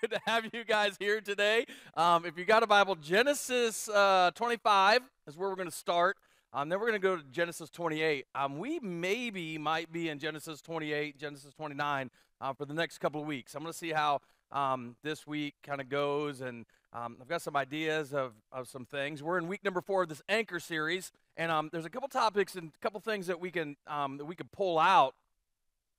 Good to have you guys here today. If you got a Bible, Genesis 25 is where we're going to start. Then we're going to go to Genesis 28. We might be in Genesis 28, Genesis 29 for the next couple of weeks. I'm going to see how this week kind of goes, and I've got some ideas of some things. We're in week number 4 of this Anchor series, and there's a couple topics and a couple things that we can pull out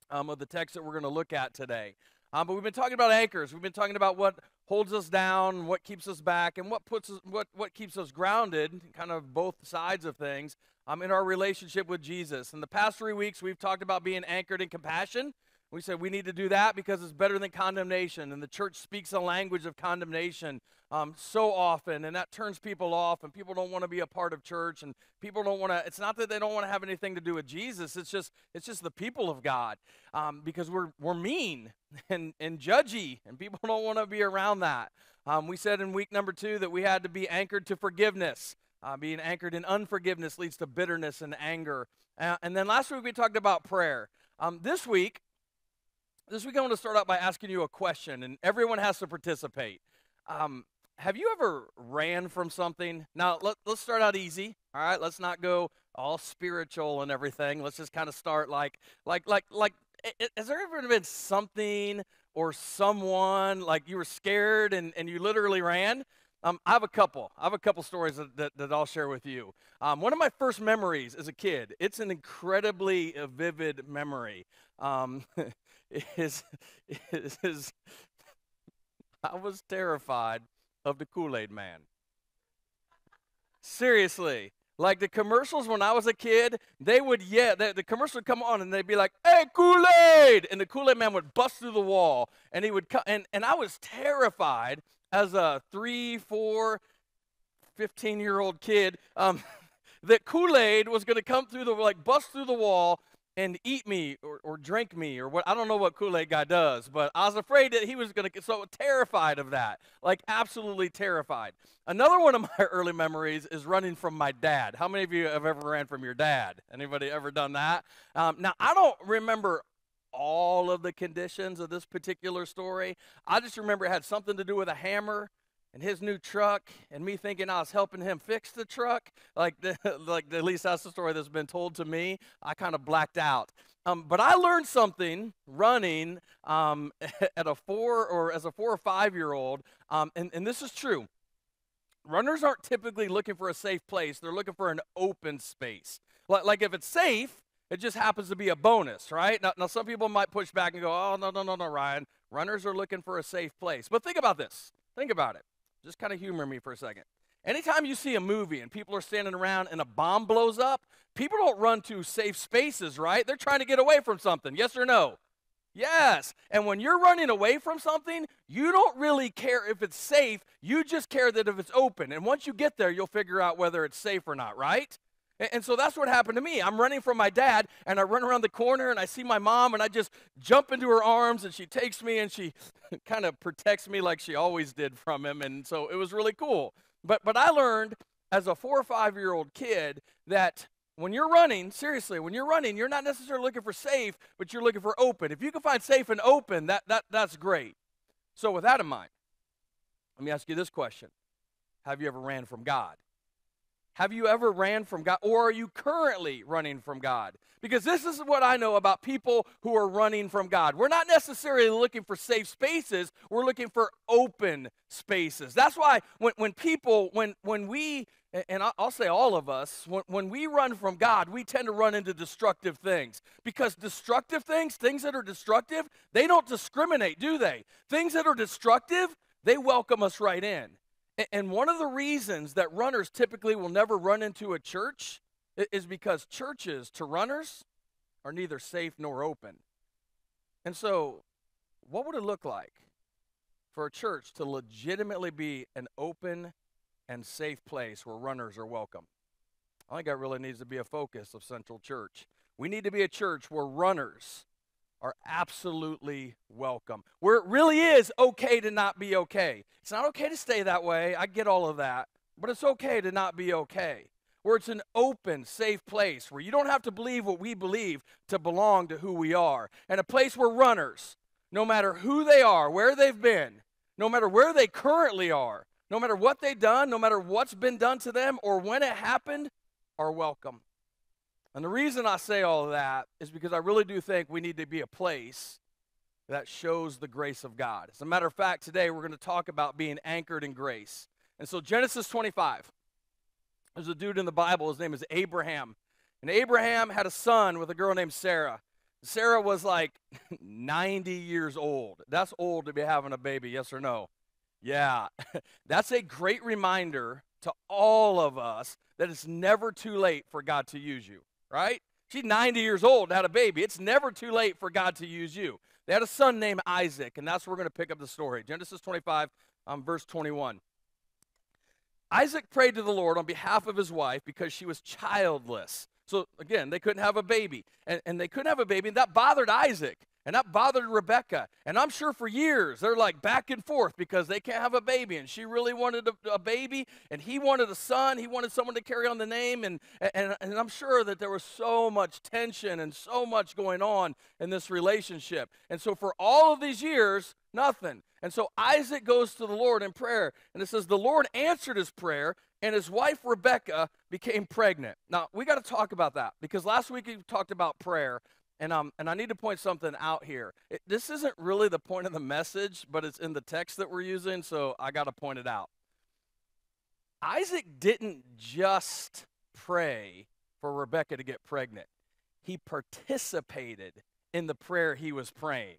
of the text that we're going to look at today. But we've been talking about anchors. We've been talking about what holds us down, what keeps us back, and what keeps us grounded, kind of both sides of things, in our relationship with Jesus. In the past 3 weeks, we've talked about being anchored in compassion. We said we need to do that because it's better than condemnation, and the church speaks a language of condemnation so often, and that turns people off, and people don't want to be a part of church, and people don't want to. It's not that they don't want to have anything to do with Jesus. It's just the people of God, because we're mean and judgy, and people don't want to be around that. We said in week number 2 that we had to be anchored to forgiveness. Being anchored in unforgiveness leads to bitterness and anger. And then last week we talked about prayer. This week I want to start out by asking you a question, and everyone has to participate. Have you ever ran from something? Now, let's start out easy, all right? Let's not go all spiritual and everything. Let's just kind of start like, has there ever been something or someone, like you were scared and you literally ran? I have a couple stories that I'll share with you. One of my first memories as a kid, it's an incredibly vivid memory. Is I was terrified of the Kool-Aid Man. Seriously. Like the commercials when I was a kid, they would, the commercial would come on and they'd be like, "Hey, Kool-Aid!" And the Kool-Aid Man would bust through the wall, and he would come, and I was terrified as a 3, 4, 15-year-old kid that Kool-Aid was going to come through bust through the wall and eat me or drink me or what. I don't know what Kool-Aid guy does, but I was afraid that he was going to, so terrified of that, like absolutely terrified. Another one of my early memories is running from my dad. How many of you have ever ran from your dad? Anybody ever done that? Now, I don't remember all of the conditions of this particular story. I just remember it had something to do with a hammer and his new truck, and me thinking I was helping him fix the truck. At least that's the story that's been told to me. I kind of blacked out. But I learned something running as a 4 or 5-year-old, and this is true. Runners aren't typically looking for a safe place. They're looking for an open space. Like if it's safe, it just happens to be a bonus, right? Now some people might push back and go, "Oh, no, Ryan. Runners are looking for a safe place." But think about this. Think about it. Just kind of humor me for a second. Anytime you see a movie and people are standing around and a bomb blows up, people don't run to safe spaces, right? They're trying to get away from something. Yes or no? Yes. And when you're running away from something, you don't really care if it's safe. You just care that if it's open. And once you get there, you'll figure out whether it's safe or not, right? And so that's what happened to me. I'm running from my dad, and I run around the corner, and I see my mom, and I just jump into her arms, and she takes me, and she kind of protects me like she always did from him, and so it was really cool. But I learned as a 4 or 5-year-old kid that when you're running, seriously, when you're running, you're not necessarily looking for safe, but you're looking for open. If you can find safe and open, that's great. So with that in mind, let me ask you this question. Have you ever ran from God? Have you ever ran from God, or are you currently running from God? Because this is what I know about people who are running from God. We're not necessarily looking for safe spaces. We're looking for open spaces. That's why when we, and I'll say all of us, when we run from God, we tend to run into destructive things. Because destructive things that are destructive, they don't discriminate, do they? Things that are destructive, they welcome us right in. And one of the reasons that runners typically will never run into a church is because churches to runners are neither safe nor open. And so what would it look like for a church to legitimately be an open and safe place where runners are welcome? I think that really needs to be a focus of Central Church. We need to be a church where runners are absolutely welcome, where it really is okay to not be okay. It's not okay to stay that way. I get all of that. But it's okay to not be okay. Where it's an open, safe place where you don't have to believe what we believe to belong to who we are. And a place where runners, no matter who they are, where they've been, no matter where they currently are, no matter what they've done, no matter what's been done to them or when it happened, are welcome. And the reason I say all of that is because I really do think we need to be a place that shows the grace of God. As a matter of fact, today we're going to talk about being anchored in grace. And so Genesis 25, there's a dude in the Bible, his name is Abraham. And Abraham had a son with a girl named Sarah. Sarah was like 90 years old. That's old to be having a baby, yes or no? Yeah, that's a great reminder to all of us that it's never too late for God to use you, right? She's 90 years old and had a baby. It's never too late for God to use you. They had a son named Isaac, and that's where we're going to pick up the story. Genesis 25, verse 21. Isaac prayed to the Lord on behalf of his wife because she was childless. So, again, they couldn't have a baby. And they couldn't have a baby, and that bothered Isaac. And that bothered Rebekah. And I'm sure for years they're like back and forth because they can't have a baby. And she really wanted a baby, and he wanted a son. He wanted someone to carry on the name. And I'm sure that there was so much tension and so much going on in this relationship. And so for all of these years, nothing. And so Isaac goes to the Lord in prayer. And it says the Lord answered his prayer, and his wife Rebekah became pregnant. Now, we got to talk about that because last week we talked about prayer. And I need to point something out here. This isn't really the point of the message, but it's in the text that we're using, so I got to point it out. Isaac didn't just pray for Rebekah to get pregnant. He participated in the prayer he was praying.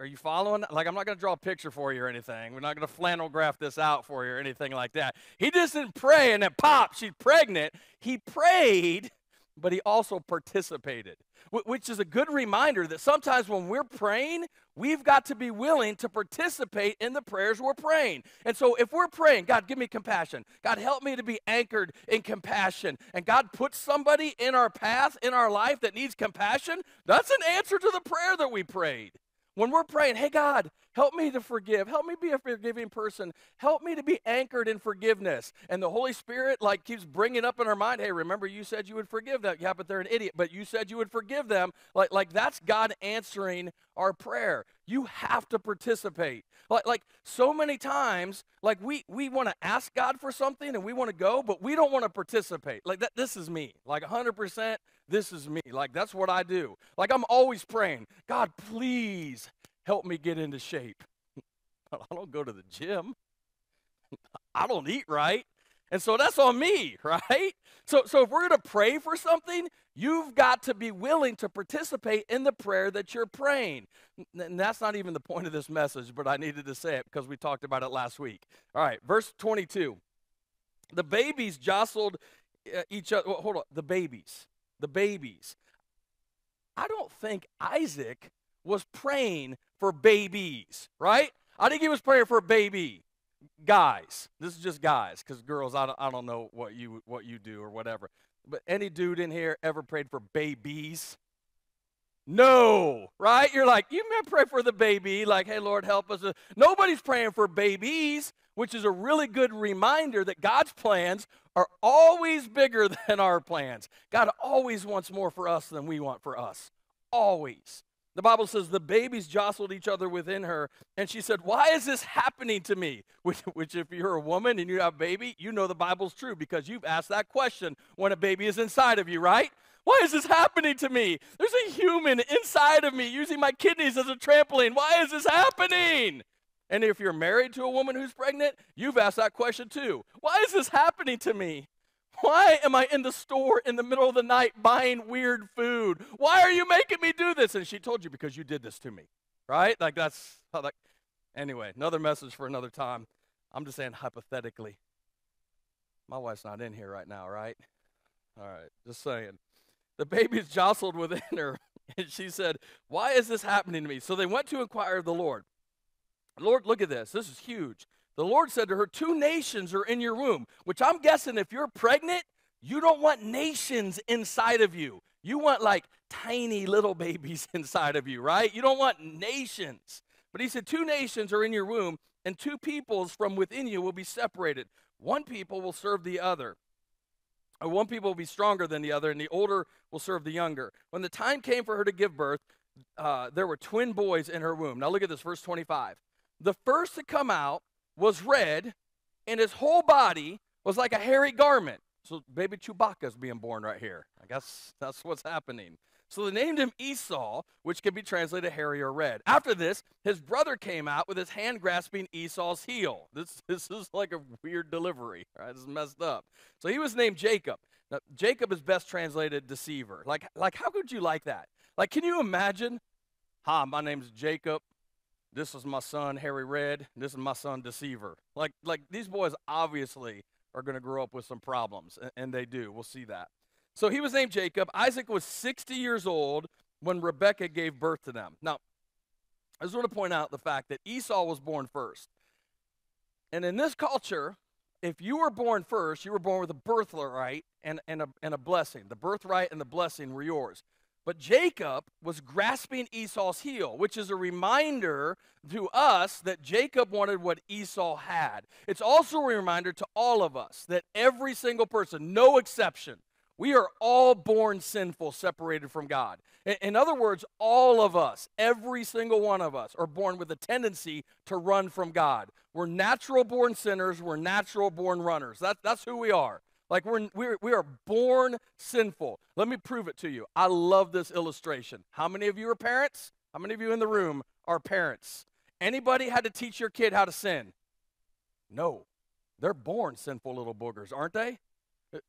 Are you following? Like, I'm not going to draw a picture for you or anything. We're not going to flannel graph this out for you or anything like that. He just didn't pray and then pop, she's pregnant. He prayed, but he also participated, which is a good reminder that sometimes when we're praying, we've got to be willing to participate in the prayers we're praying. And so if we're praying, God, give me compassion. God, help me to be anchored in compassion. And God puts somebody in our path, in our life that needs compassion, that's an answer to the prayer that we prayed. When we're praying, hey, God, help me to forgive. Help me be a forgiving person. Help me to be anchored in forgiveness. And the Holy Spirit, like, keeps bringing up in our mind, hey, remember you said you would forgive them. Yeah, but they're an idiot. But you said you would forgive them. Like that's God answering our prayer. You have to participate. Like so many times, like we want to ask God for something and we want to go, but we don't want to participate. Like that, this is me. Like 100%, this is me. Like that's what I do. Like I'm always praying, God, please help me get into shape. I don't go to the gym. I don't eat right. And so that's on me, right? So if we're going to pray for something, you've got to be willing to participate in the prayer that you're praying. And that's not even the point of this message, but I needed to say it because we talked about it last week. All right, verse 22. The babies jostled each other. Well, hold on, the babies. I don't think Isaac was praying for babies, right? I think he was praying for a baby. Guys, this is just guys, because girls, I don't know what you do or whatever. But any dude in here ever prayed for babies? No, right? You're like, you may pray for the baby, like, hey, Lord, help us. Nobody's praying for babies, which is a really good reminder that God's plans are always bigger than our plans. God always wants more for us than we want for us. Always. The Bible says the babies jostled each other within her, and she said, why is this happening to me? Which if you're a woman and you have a baby, you know the Bible's true because you've asked that question when a baby is inside of you, right? Why is this happening to me? There's a human inside of me using my kidneys as a trampoline. Why is this happening? And if you're married to a woman who's pregnant, you've asked that question too. Why is this happening to me? Why am I in the store in the middle of the night buying weird food? Why are you making me do this? And she told you because you did this to me, right? Like that's how that. Anyway, another message for another time. I'm just saying hypothetically. My wife's not in here right now, right? All right, just saying. The baby's jostled within her, and she said, why is this happening to me? So they went to inquire of the Lord. Lord, look at this. This is huge. The Lord said to her, 2 nations are in your womb, which I'm guessing if you're pregnant, you don't want nations inside of you. You want like tiny little babies inside of you, right? You don't want nations. But he said 2 nations are in your womb, and 2 peoples from within you will be separated. One people will serve the other. Or one people will be stronger than the other, and the older will serve the younger. When the time came for her to give birth, there were twin boys in her womb. Now look at this, verse 25. The first to come out was red, and his whole body was like a hairy garment. So baby Chewbacca's being born right here. I guess that's what's happening. So they named him Esau, which can be translated hairy or red. After this, his brother came out with his hand grasping Esau's heel. This is like a weird delivery. Right? This is messed up. So he was named Jacob. Now, Jacob is best translated deceiver. Like how could you like that? Like, can you imagine? Hi, my name's Jacob. This is my son, Harry Red. This is my son, Deceiver. Like these boys obviously are going to grow up with some problems, and they do. We'll see that. So he was named Jacob. Isaac was 60 years old when Rebekah gave birth to them. Now, I just want to point out the fact that Esau was born first. And in this culture, if you were born first, you were born with a birthright and a blessing. The birthright and the blessing were yours. But Jacob was grasping Esau's heel, which is a reminder to us that Jacob wanted what Esau had. It's also a reminder to all of us that every single person, no exception, we are all born sinful, separated from God. In other words, all of us, every single one of us, are born with a tendency to run from God. We're natural-born sinners. We're natural-born runners. That's who we are. Like we are born sinful. Let me prove it to you. I love this illustration. How many of you are parents? How many of you in the room are parents? Anybody had to teach your kid how to sin? No. They're born sinful little boogers, aren't they?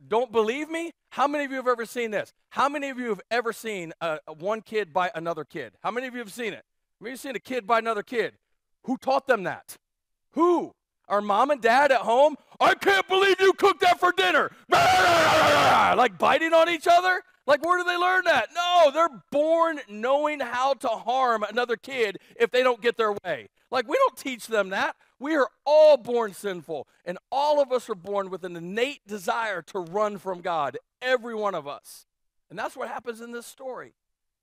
Don't believe me? How many of you have ever seen this? How many of you have ever seen one kid bite another kid? How many of you have seen it? Have you seen a kid bite another kid? Who taught them that? Who? Our mom and dad at home? I can't believe you cooked that for dinner. Like biting on each other? Like, where do they learn that? No, they're born knowing how to harm another kid if they don't get their way. Like, we don't teach them that. We are all born sinful, and all of us are born with an innate desire to run from God, every one of us. And that's what happens in this story.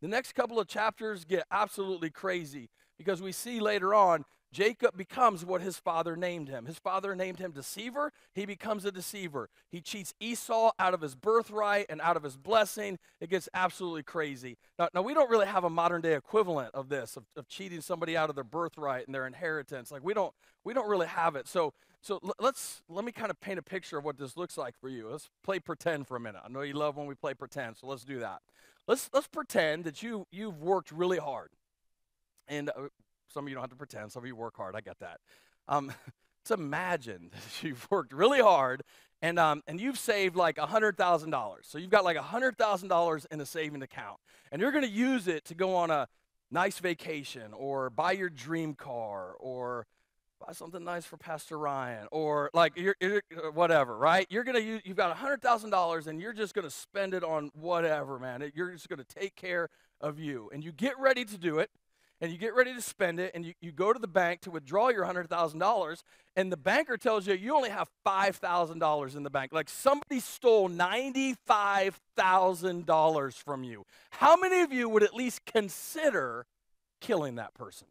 The next couple of chapters get absolutely crazy because we see later on Jacob becomes what his father named him. His father named him deceiver. He becomes a deceiver. He cheats Esau out of his birthright and out of his blessing. It gets absolutely crazy. Now we don't really have a modern day equivalent of this, of cheating somebody out of their birthright and their inheritance. Like we don't really have it. So let me kind of paint a picture of what this looks like for you. Let's play pretend for a minute. I know you love when we play pretend, so let's do that. Let's pretend that you've worked really hard. And some of you don't have to pretend. Some of you work hard. I get that. Let's imagine that you've worked really hard and you've saved like $100,000. So you've got like $100,000 in a saving account. And you're going to use it to go on a nice vacation or buy your dream car or buy something nice for Pastor Ryan or like you're whatever, right? You've got $100,000 and you're just going to spend it on whatever, man. You're just going to take care of you. And you get ready to do it. And you get ready to spend it, and you go to the bank to withdraw your $100,000, and the banker tells you only have $5,000 in the bank. Like somebody stole $95,000 from you. How many of you would at least consider killing that person?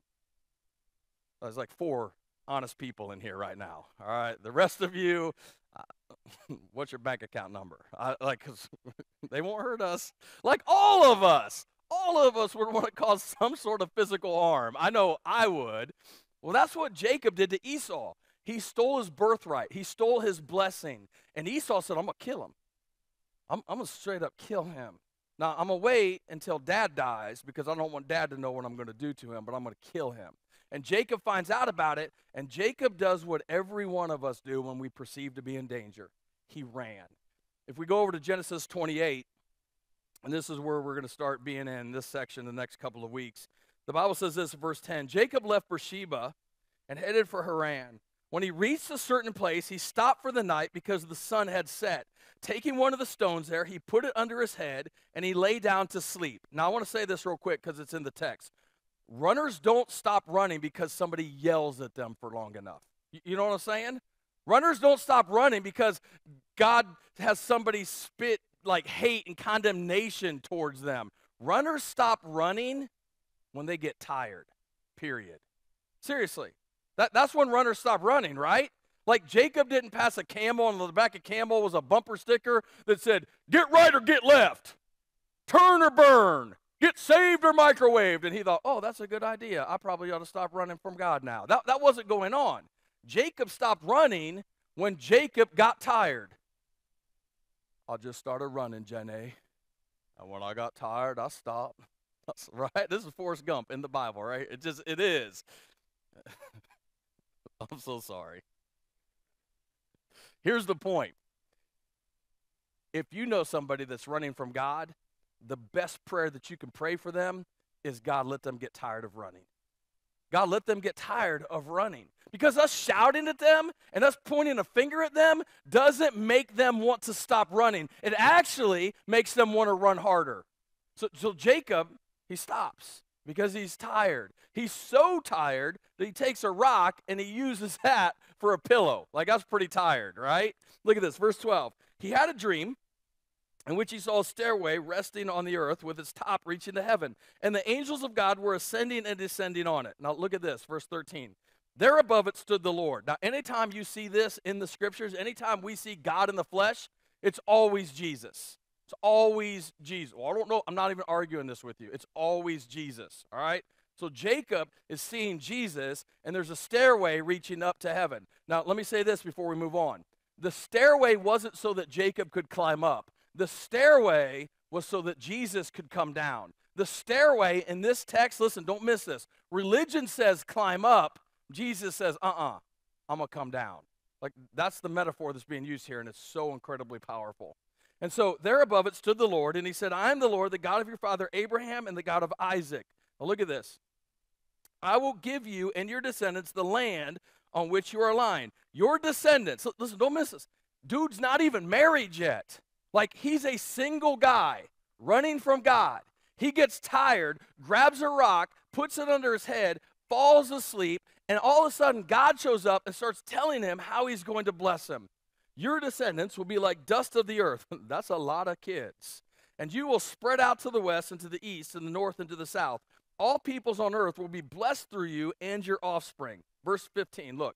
There's like 4 honest people in here right now. All right, the rest of you, what's your bank account number? Because they won't hurt us. Like all of us would want to cause some sort of physical harm. I know I would. Well, that's what Jacob did to Esau. He stole his birthright. He stole his blessing. And Esau said, I'm going to kill him. I'm going to straight up kill him. Now, I'm going to wait until Dad dies because I don't want Dad to know what I'm going to do to him, but I'm going to kill him. And Jacob finds out about it, and Jacob does what every one of us do when we perceive to be in danger. He ran. If we go over to Genesis 28, and this is where we're going to start being in this section the next couple of weeks. The Bible says this in verse 10, Jacob left Beersheba and headed for Haran. When he reached a certain place, he stopped for the night because the sun had set. Taking one of the stones there, he put it under his head, and he lay down to sleep. Now, I want to say this real quick because it's in the text. Runners don't stop running because somebody yells at them for long enough. You know what I'm saying? Runners don't stop running because God has somebody spit like hate and condemnation towards them. Runners stop running when they get tired, period. Seriously, that's when runners stop running, right? Like Jacob didn't pass a camel, and on the back of camel was a bumper sticker that said, get right or get left, turn or burn, get saved or microwaved. And he thought, oh, that's a good idea. I probably ought to stop running from God now. That wasn't going on. Jacob stopped running when Jacob got tired. I just started running, Jenny. And when I got tired, I stopped. That's right. This is Forrest Gump in the Bible, right? It is. I'm so sorry. Here's the point. If you know somebody that's running from God, the best prayer that you can pray for them is, God, let them get tired of running. God, let them get tired of running. Because us shouting at them and us pointing a finger at them doesn't make them want to stop running. It actually makes them want to run harder. So Jacob, he stops because he's tired. He's so tired that he takes a rock and he uses that for a pillow. Like, I was pretty tired, right? Look at this, verse 12. He had a dream in which he saw a stairway resting on the earth with its top reaching to heaven. And the angels of God were ascending and descending on it. Now look at this, verse 13. There above it stood the Lord. Now anytime you see this in the scriptures, anytime we see God in the flesh, it's always Jesus. It's always Jesus. Well, I don't know. I'm not even arguing this with you. It's always Jesus, all right? So Jacob is seeing Jesus, and there's a stairway reaching up to heaven. Now let me say this before we move on. The stairway wasn't so that Jacob could climb up. The stairway was so that Jesus could come down. The stairway in this text, listen, don't miss this. Religion says climb up. Jesus says, I'm going to come down. Like, that's the metaphor that's being used here, and it's so incredibly powerful. And so there above it stood the Lord, and he said, I am the Lord, the God of your father Abraham and the God of Isaac. Now look at this. I will give you and your descendants the land on which you are lying. Your descendants, listen, don't miss this. Dude's not even married yet. Like, he's a single guy running from God. He gets tired, grabs a rock, puts it under his head, falls asleep, and all of a sudden God shows up and starts telling him how he's going to bless him. Your descendants will be like dust of the earth. That's a lot of kids. And you will spread out to the west and to the east and the north and to the south. All peoples on earth will be blessed through you and your offspring. Verse 15, look.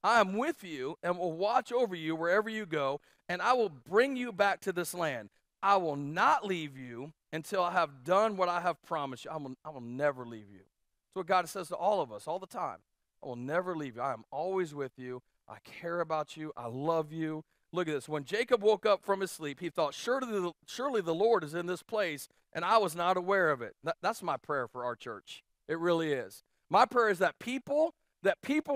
I am with you and will watch over you wherever you go, and I will bring you back to this land. I will not leave you until I have done what I have promised you. I will never leave you. That's what God says to all of us all the time. I will never leave you. I am always with you. I care about you. I love you. Look at this. When Jacob woke up from his sleep, he thought, surely the Lord is in this place, and I was not aware of it. That's my prayer for our church. It really is. My prayer is that people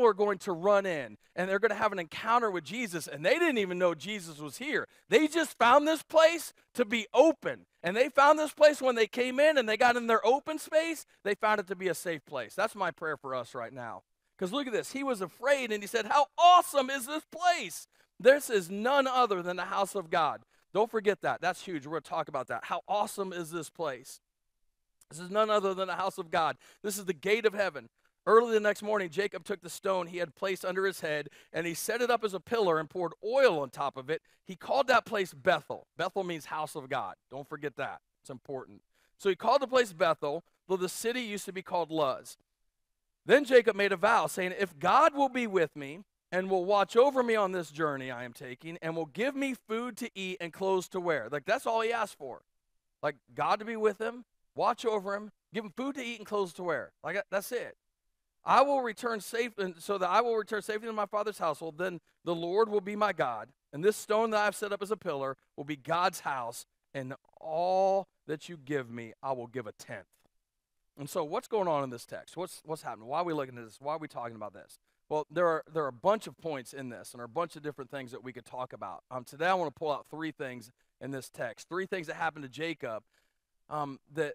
are going to run in, and they're going to have an encounter with Jesus, and they didn't even know Jesus was here. They just found this place to be open, and they found this place when they came in and they got in their open space, they found it to be a safe place. That's my prayer for us right now. Because look at this. He was afraid, and he said, how awesome is this place? This is none other than the house of God. Don't forget that. That's huge. We're going to talk about that. How awesome is this place? This is none other than the house of God. This is the gate of heaven. Early the next morning, Jacob took the stone he had placed under his head, and he set it up as a pillar and poured oil on top of it. He called that place Bethel. Bethel means house of God. Don't forget that. It's important. So he called the place Bethel, though the city used to be called Luz. Then Jacob made a vow, saying, if God will be with me and will watch over me on this journey I am taking and will give me food to eat and clothes to wear. Like, that's all he asked for. Like, God to be with him, watch over him, give him food to eat and clothes to wear. Like, that's it. I will return safe, and so that I will return safely to my father's household. Then the Lord will be my God, and this stone that I have set up as a pillar will be God's house, and all that you give me, I will give a tenth. And so, what's going on in this text? What's happening? Why are we looking at this? Why are we talking about this? Well, there are a bunch of points in this, and there are a bunch of different things that we could talk about. Today, I want to pull out three things in this text. Three things that happened to Jacob that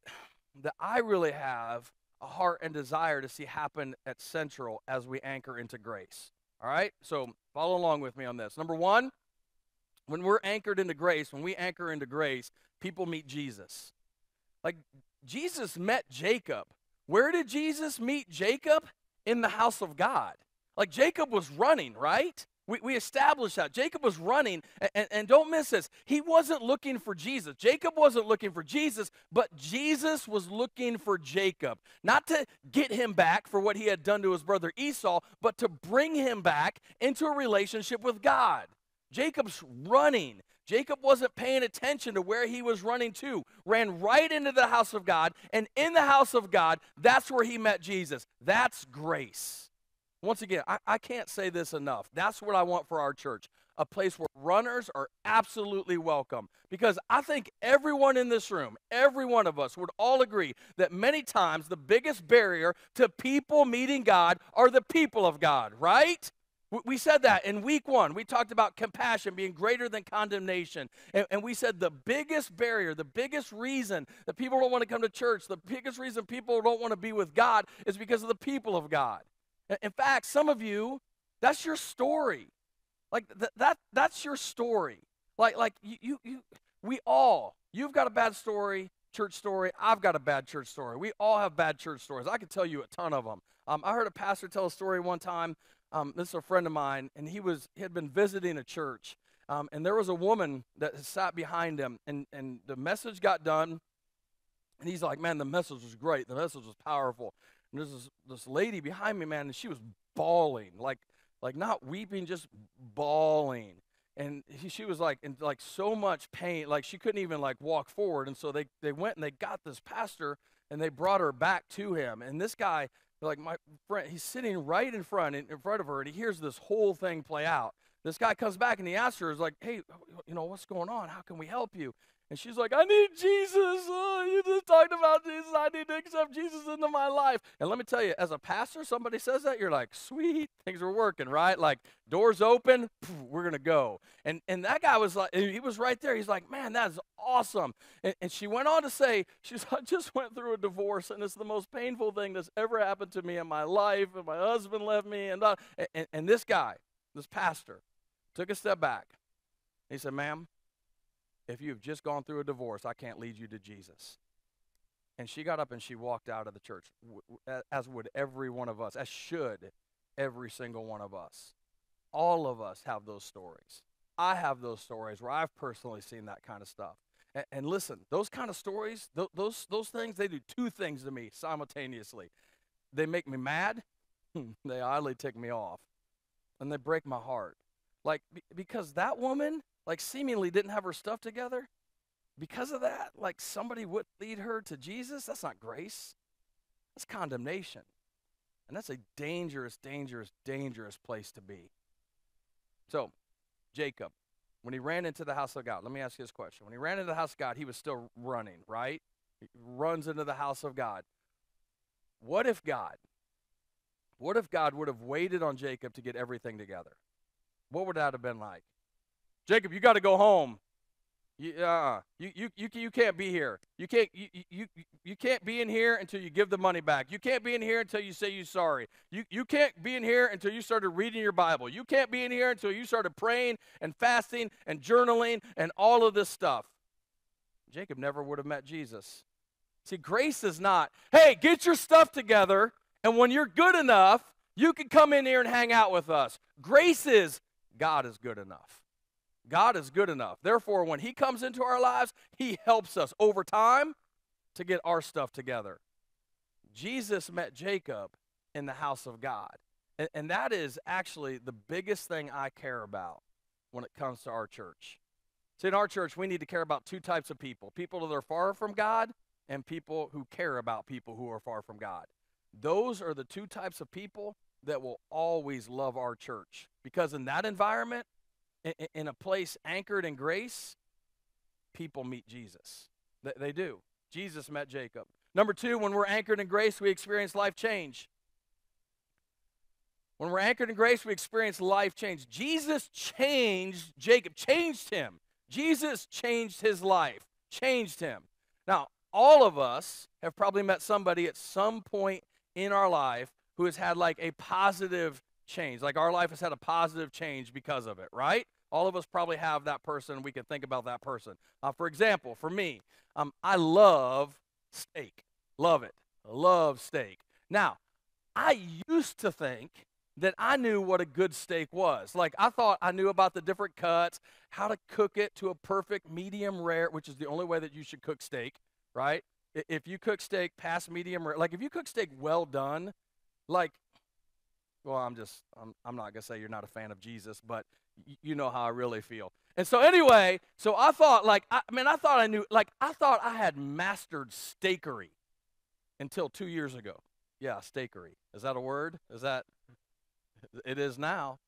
I really have a heart and desire to see happen at Central as we anchor into grace. All right? So follow along with me on this. Number one, when we're anchored into grace, when we anchor into grace, people meet Jesus. Like, Jesus met Jacob. Where did Jesus meet Jacob? In the house of God. Like, Jacob was running, right? We established that. Jacob was running, and don't miss this. He wasn't looking for Jesus. Jacob wasn't looking for Jesus, but Jesus was looking for Jacob. Not to get him back for what he had done to his brother Esau, but to bring him back into a relationship with God. Jacob's running. Jacob wasn't paying attention to where he was running to, ran right into the house of God, and in the house of God, that's where he met Jesus. That's grace. Once again, I can't say this enough. That's what I want for our church, a place where runners are absolutely welcome. Because I think everyone in this room, every one of us would all agree that many times the biggest barrier to people meeting God are the people of God, right? We said that in week 1. We talked about compassion being greater than condemnation. And we said the biggest barrier, the biggest reason that people don't want to come to church, the biggest reason people don't want to be with God is because of the people of God. In fact, some of you, that's your story. Like that's your story. You've got a bad story, church story. I've got a bad church story. We all have bad church stories. I could tell you a ton of them. I heard a pastor tell a story one time. This is a friend of mine, and he had been visiting a church, and there was a woman that sat behind him, and the message got done, and he's like, man, the message was great. The message was powerful. And there's this lady behind me, man, and she was bawling, like not weeping, just bawling. And she was like in like so much pain, like she couldn't even like walk forward. And so they went and they got this pastor, and they brought her back to him. And this guy, like my friend, he's sitting right in front of her, and he hears this whole thing play out. This guy comes back, and he asks her, he's like, hey, what's going on? How can we help you? And she's like, I need Jesus. Oh, you just talked about Jesus. I need to accept Jesus into my life. And let me tell you, as a pastor, somebody says that, you're like, sweet, things are working, right? Like, doors open, we're going to go. And that guy was like, he was right there. He's like, man, that is awesome. And she went on to say, I just went through a divorce, and it's the most painful thing that's ever happened to me in my life, and my husband left me. And this guy, this pastor, took a step back. He said, ma'am, if you've just gone through a divorce, I can't lead you to Jesus. And she got up and she walked out of the church, as would every one of us, as should every single one of us. All of us have those stories. I have those stories where I've personally seen that kind of stuff. And listen, those kind of stories, those things, they do two things to me simultaneously. They make me mad, they oddly tick me off, and they break my heart. Like, because that woman, like, seemingly didn't have her stuff together. Because of that, like, somebody would lead her to Jesus. That's not grace. That's condemnation. And that's a dangerous, dangerous, dangerous place to be. So, Jacob, when he ran into the house of God, let me ask you this question. When he ran into the house of God, he was still running, right? He runs into the house of God. What if God would have waited on Jacob to get everything together? What would that have been like? Jacob, you got to go home. You can't be here. You can't be in here until you give the money back. You can't be in here until you say you're sorry. You can't be in here until you started reading your Bible. You can't be in here until you started praying and fasting and journaling and all of this stuff. Jacob never would have met Jesus. See, grace is not, hey, get your stuff together, and when you're good enough, you can come in here and hang out with us. Grace is, God is good enough. God is good enough. Therefore, when he comes into our lives, he helps us over time to get our stuff together. Jesus met Jacob in the house of God. And that is actually the biggest thing I care about when it comes to our church. See, in our church, we need to care about two types of people. People that are far from God and people who care about people who are far from God. Those are the two types of people that will always love our church. Because in that environment, in a place anchored in grace, people meet Jesus. They do. Jesus met Jacob. Number two, when we're anchored in grace, we experience life change. When we're anchored in grace, we experience life change. Jesus changed Jacob, changed him. Jesus changed his life, changed him. Now, all of us have probably met somebody at some point in our life who has had like a positive change. Like our life has had a positive change because of it, right? All of us probably have that person. We can think about that person. For example, for me, I love steak. Love it. Love steak. Now, I used to think that I knew what a good steak was. Like, I thought I knew about the different cuts, how to cook it to a perfect medium rare, which is the only way that you should cook steak, right? If you cook steak past medium rare, like if you cook steak well done, like, well, I'm not going to say you're not a fan of Jesus, but You know how I really feel. And so anyway, so I thought like, I thought I knew, like I thought I had mastered steakery until 2 years ago. Yeah, steakery. Is that a word? Is that, it is now.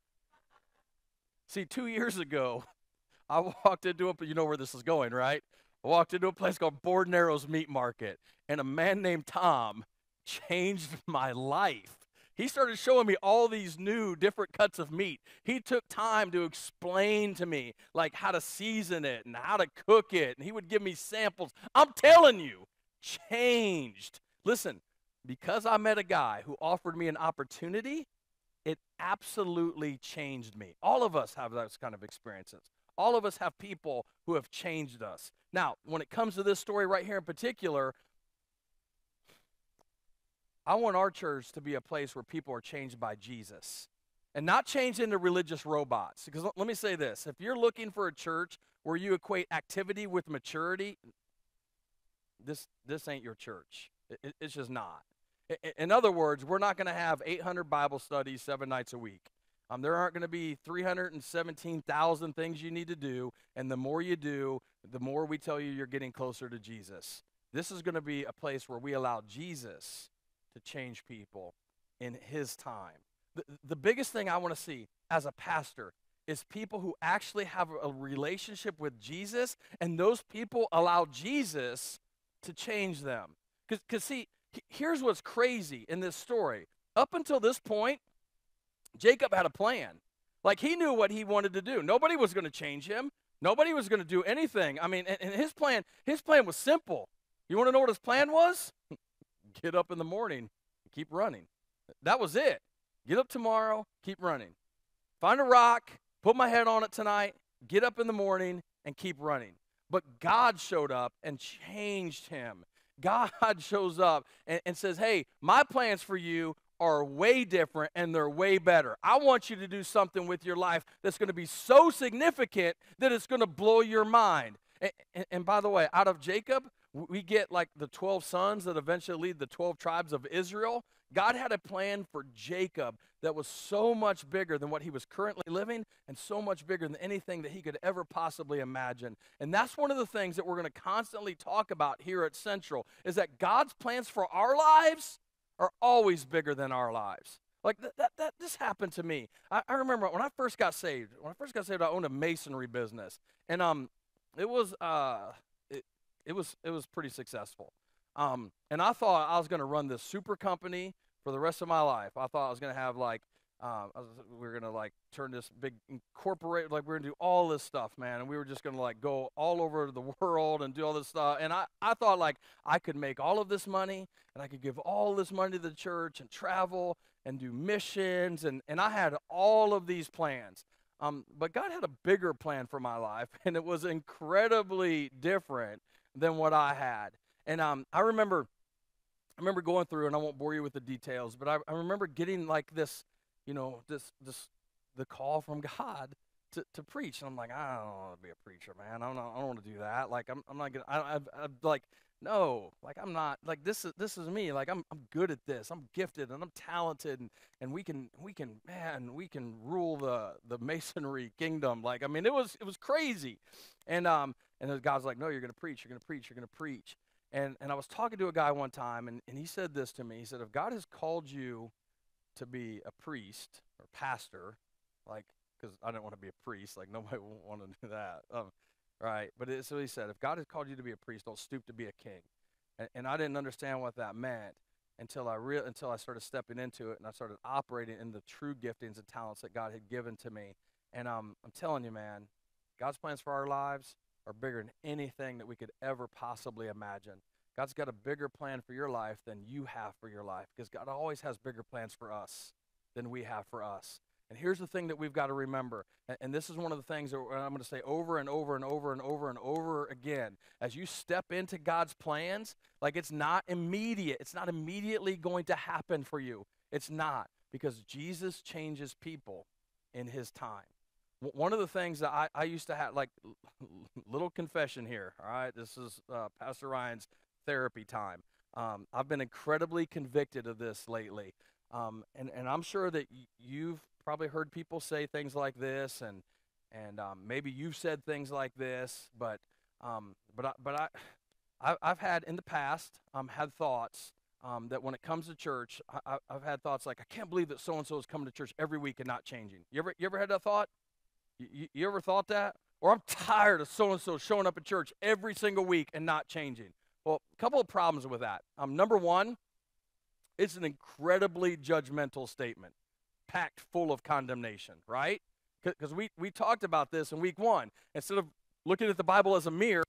See, 2 years ago, I walked into a, you know where this is going, right? I walked into a place called Board Narrows Meat Market, and a man named Tom changed my life. He started showing me all these new different cuts of meat. He took time to explain to me like how to season it and how to cook it, and he would give me samples. I'm telling you, changed. Listen, because I met a guy who offered me an opportunity, it absolutely changed me. All of us have those kind of experiences. All of us have people who have changed us. Now, when it comes to this story right here in particular, I want our church to be a place where people are changed by Jesus and not changed into religious robots. Because let me say this, if you're looking for a church where you equate activity with maturity, this ain't your church. It's just not. In other words, we're not going to have 800 Bible studies 7 nights a week. There aren't going to be 317,000 things you need to do, and the more you do, the more we tell you you're getting closer to Jesus. This is going to be a place where we allow Jesus to change people in his time. The biggest thing I want to see as a pastor is people who actually have a relationship with Jesus, and those people allow Jesus to change them. Because see, here's what's crazy in this story. Up until this point, Jacob had a plan. Like, he knew what he wanted to do. Nobody was going to change him. Nobody was going to do anything. I mean, and his plan was simple. You want to know what his plan was? Get up in the morning and keep running. That was it. Get up tomorrow, keep running. Find a rock, put my head on it tonight, get up in the morning, and keep running. But God showed up and changed him. God shows up and says, hey, my plans for you are way different and they're way better. I want you to do something with your life that's going to be so significant that it's going to blow your mind. And by the way, out of Jacob, we get like the 12 sons that eventually lead the 12 tribes of Israel. God had a plan for Jacob that was so much bigger than what he was currently living and so much bigger than anything that he could ever possibly imagine. And that's one of the things that we're going to constantly talk about here at Central, is that God's plans for our lives are always bigger than our lives. Like this happened to me. I remember when I first got saved. When I first got saved, I owned a masonry business, and it was pretty successful. And I thought I was going to run this super company for the rest of my life. I thought I was going to have like, we were going to like turn this big corporate, like we were going to do all this stuff, man. And we were just going to like go all over the world and do all this stuff. And I thought like I could make all of this money and I could give all this money to the church and travel and do missions. And I had all of these plans. But God had a bigger plan for my life, and it was incredibly different than what I had. And I remember going through, and I won't bore you with the details, but I remember getting like this, you know, the call from God to preach. And I'm like, I don't want to be a preacher, man. I don't want to do that. Like, I'm not gonna. I'm like, no, like I'm not. Like this is me. Like I'm good at this. I'm gifted and I'm talented, and we can rule the masonry kingdom. Like, I mean, it was crazy, and then God's like, no, you're gonna preach. You're gonna preach. You're gonna preach. And I was talking to a guy one time, and he said this to me. He said, if God has called you to be a priest or pastor, like, because I didn't want to be a priest, like nobody would want to do that, right? But so he said, if God has called you to be a priest, don't stoop to be a king. And I didn't understand what that meant until I started stepping into it, and I started operating in the true giftings and talents that God had given to me. And I'm telling you, man, God's plans for our lives are bigger than anything that we could ever possibly imagine. God's got a bigger plan for your life than you have for your life, because God always has bigger plans for us than we have for us. And here's the thing that we've got to remember, and this is one of the things that I'm going to say over and over and over and over and over again. As you step into God's plans, like it's not immediate. It's not immediately going to happen for you. It's not, because Jesus changes people in his time. One of the things that I used to have, like, little confession here, all right? This is Pastor Ryan's therapy time. I've been incredibly convicted of this lately. And I'm sure that you've probably heard people say things like this, and And maybe you've said things like this, I've had in the past had thoughts that when it comes to church, I've had thoughts like, I can't believe that so-and-so is coming to church every week and not changing. You ever had that thought? You ever thought that? Or I'm tired of so-and-so showing up at church every single week and not changing. Well, a couple of problems with that. Number one, it's an incredibly judgmental statement, packed full of condemnation, right? Because we talked about this in week one. Instead of looking at the Bible as a mirror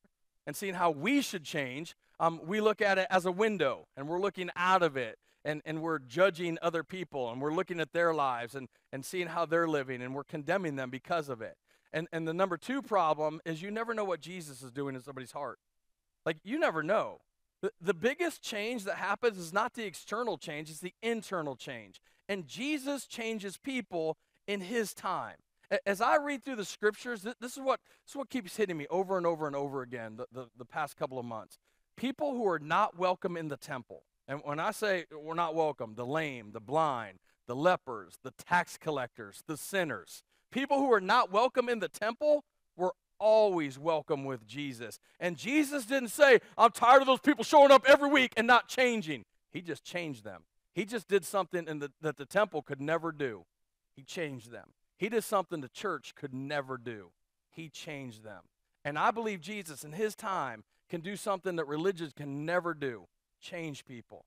and seeing how we should change, we look at it as a window, and we're looking out of it, and we're judging other people, and we're looking at their lives and seeing how they're living, and we're condemning them because of it. And the number two problem is you never know what Jesus is doing in somebody's heart. Like, you never know. The biggest change that happens is not the external change, it's the internal change. And Jesus changes people in his time. As I read through the scriptures, this is what keeps hitting me over and over and over again the past couple of months. People who are not welcome in the temple. And when I say we're not welcome, the lame, the blind, the lepers, the tax collectors, the sinners, people who are not welcome in the temple were always welcome with Jesus. And Jesus didn't say, I'm tired of those people showing up every week and not changing. He just changed them. He just did something that the temple could never do. He changed them. He did something the church could never do. He changed them. And I believe Jesus in his time can do something that religions can never do, change people.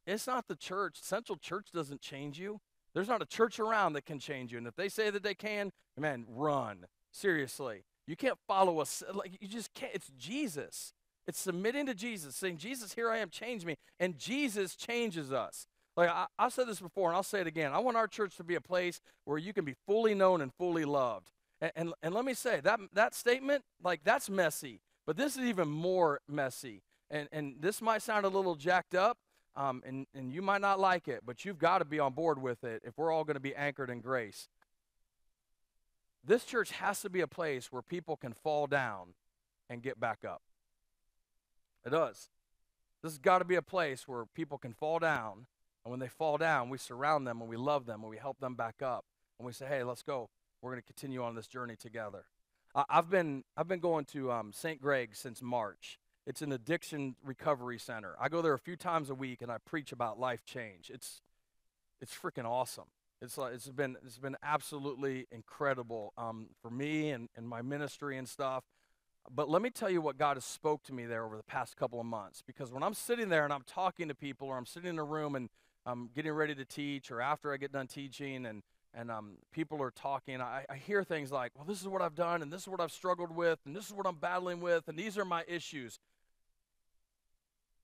It's not the church. Central Church doesn't change you. There's not a church around that can change you. And if they say that they can, man, run. Seriously. You can't follow us. Like, you just can't. It's Jesus. It's submitting to Jesus, saying, Jesus, here I am, change me. And Jesus changes us. Like, I've said this before, and I'll say it again. I want our church to be a place where you can be fully known and fully loved. And let me say, that statement, like, that's messy. But this is even more messy. And this might sound a little jacked up, and you might not like it, but you've got to be on board with it if we're all going to be anchored in grace. This church has to be a place where people can fall down and get back up. It does. This has got to be a place where people can fall down, and when they fall down, we surround them and we love them and we help them back up. And we say, hey, let's go. We're going to continue on this journey together. I've been going to St. Greg's since March. It's an addiction recovery center. I go there a few times a week and I preach about life change. It's freaking awesome. It's been absolutely incredible for me and my ministry and stuff. But let me tell you what God has spoke to me there over the past couple of months. Because when I'm sitting there and I'm talking to people, or I'm sitting in a room and I'm getting ready to teach, or after I get done teaching and people are talking, I hear things like, well, this is what I've done, and this is what I've struggled with, and this is what I'm battling with, and these are my issues.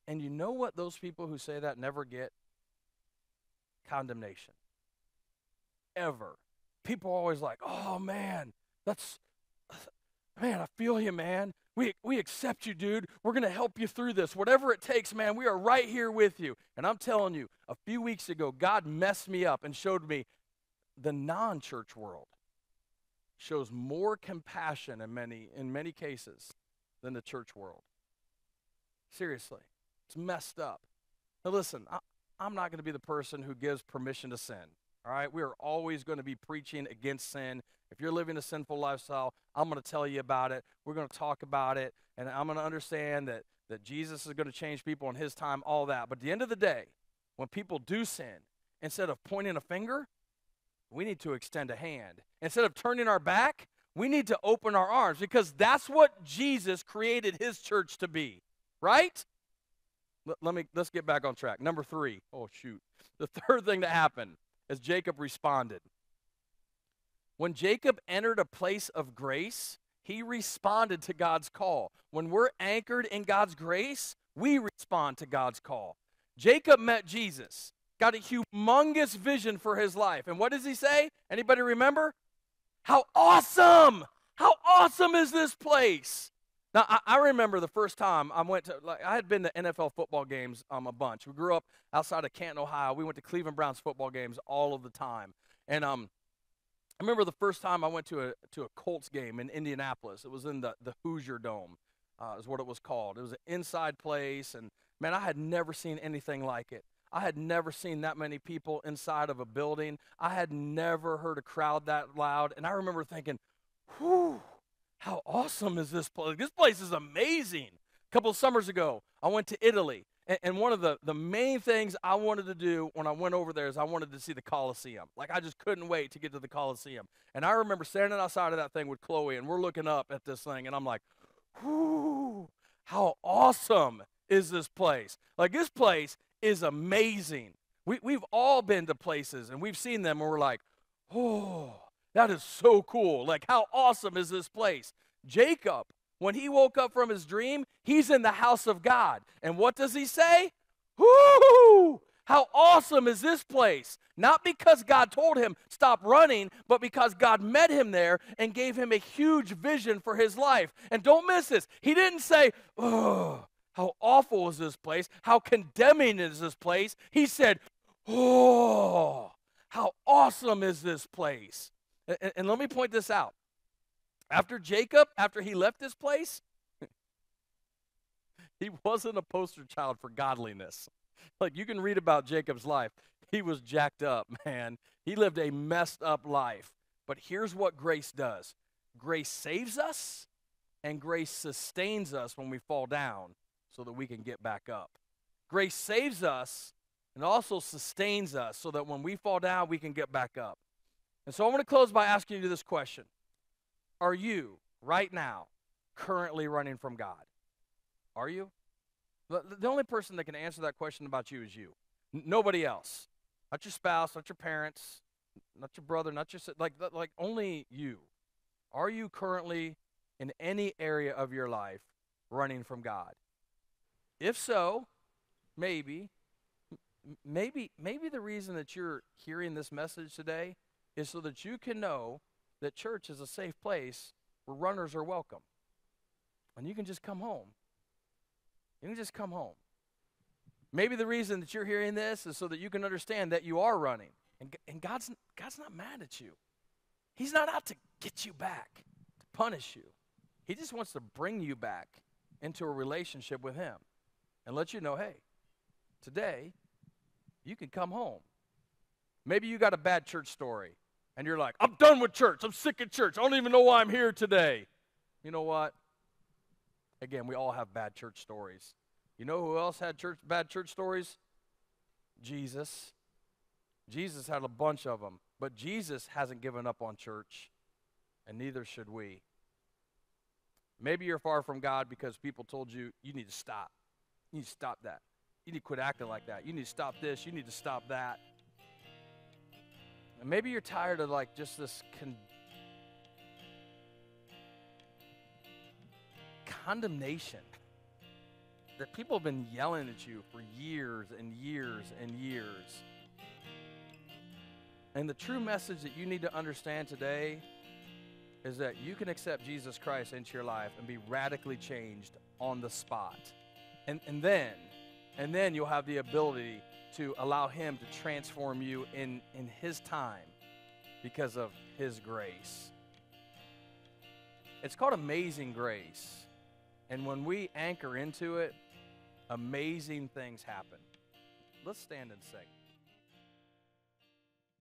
And you know what those people who say that never get? Condemnation. Ever. People are always like, oh, man, man, I feel you, man. We accept you, dude. We're going to help you through this. Whatever it takes, man, we are right here with you. And I'm telling you, a few weeks ago, God messed me up and showed me the non-church world shows more compassion in many cases than the church world. Seriously, it's messed up. Now listen, I'm not going to be the person who gives permission to sin. All right, we are always going to be preaching against sin. If you're living a sinful lifestyle, I'm going to tell you about it. We're going to talk about it, and I'm going to understand that Jesus is going to change people in his time, all that. But at the end of the day, when people do sin, instead of pointing a finger, we need to extend a hand. Instead of turning our back, we need to open our arms, because that's what Jesus created his church to be, right? Let's get back on track. Number 3. Oh, shoot. The third thing that happened is Jacob responded. When Jacob entered a place of grace, he responded to God's call. When we're anchored in God's grace, we respond to God's call. Jacob met Jesus, got a humongous vision for his life. And what does he say? Anybody remember? How awesome! How awesome is this place? Now, I remember the first time I had been to NFL football games a bunch. We grew up outside of Canton, Ohio. We went to Cleveland Browns football games all of the time. And I remember the first time I went to a Colts game in Indianapolis. It was in the Hoosier Dome, is what it was called. It was an inside place, and, man, I had never seen anything like it. I had never seen that many people inside of a building. I had never heard a crowd that loud. And I remember thinking, Whew, how awesome is this place? This place is amazing. A couple of summers ago, I went to Italy. And one of the main things I wanted to do when I went over there is I wanted to see the Colosseum. Like, I just couldn't wait to get to the Colosseum. And I remember standing outside of that thing with Chloe, and we're looking up at this thing, and I'm like, whew, how awesome is this place? Like, this place is amazing. We've all been to places, and we've seen them, and we're like, oh, that is so cool. Like, how awesome is this place? Jacob, when he woke up from his dream, he's in the house of God. And what does he say? Whoo! How awesome is this place? Not because God told him, stop running, but because God met him there and gave him a huge vision for his life. And don't miss this. He didn't say, oh, how awful is this place? How condemning is this place? He said, oh, how awesome is this place? And let me point this out. After Jacob, after he left this place, he wasn't a poster child for godliness. Like, you can read about Jacob's life. He was jacked up, man. He lived a messed up life. But here's what grace does. Grace saves us, and grace sustains us when we fall down so that we can get back up. Grace saves us and also sustains us so that when we fall down, we can get back up. And so I want to close by asking you this question. Are you, right now, currently running from God? Are you? The only person that can answer that question about you is you. Nobody else. Not your spouse, not your parents, not your brother, not your sister. Like only you. Are you currently, in any area of your life, running from God? If so, maybe the reason that you're hearing this message today is so that you can know that church is a safe place where runners are welcome. And you can just come home. You can just come home. Maybe the reason that you're hearing this is so that you can understand that you are running. And God's not mad at you. He's not out to get you back, to punish you. He just wants to bring you back into a relationship with him and let you know, hey, today you can come home. Maybe you got a bad church story. And you're like, I'm done with church. I'm sick of church. I don't even know why I'm here today. You know what? Again, we all have bad church stories. You know who else had bad church stories? Jesus. Jesus had a bunch of them. But Jesus hasn't given up on church, and neither should we. Maybe you're far from God because people told you, you need to stop. You need to stop that. You need to quit acting like that. You need to stop this. You need to stop that. And maybe you're tired of like just this condemnation that people have been yelling at you for years and years and years. And the true message that you need to understand today is that you can accept Jesus Christ into your life and be radically changed on the spot. And then you'll have the ability to allow him to transform you in his time because of his grace. It's called amazing grace. And when we anchor into it, amazing things happen. Let's stand and sing.